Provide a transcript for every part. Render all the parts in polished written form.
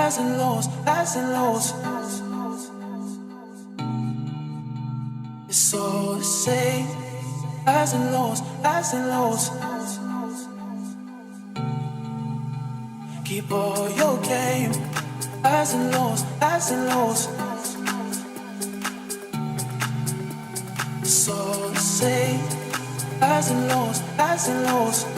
highs and lows, highs and lows. It's all the same. Highs and lows, highs and lows. Keep all your game. Highs and lows, highs and lows. It's all the same. Highs and lows, highs and lows.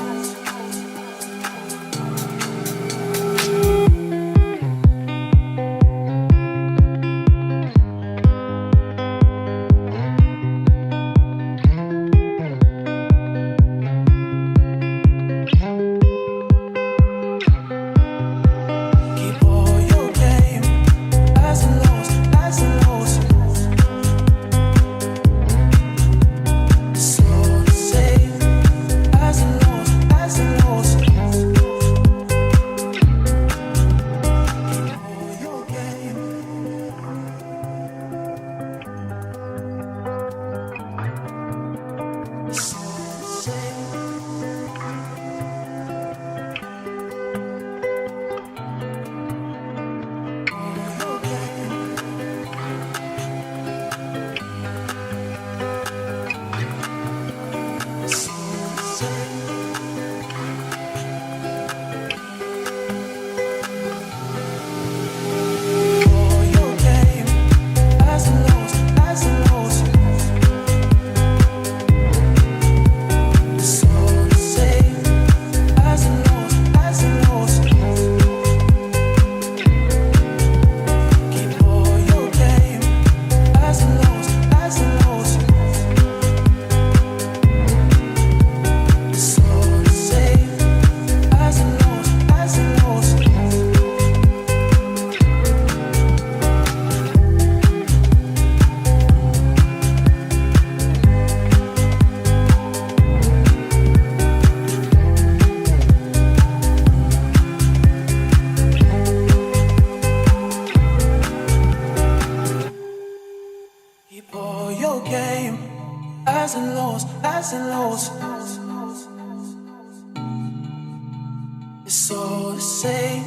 It's all the same.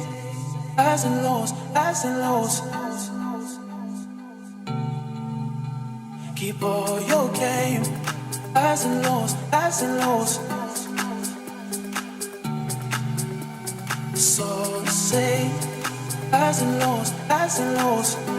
Highs and lows, highs and lows. Keep all your game. Highs and lows, highs and lows. It's all the same. Highs and lows, highs and lows.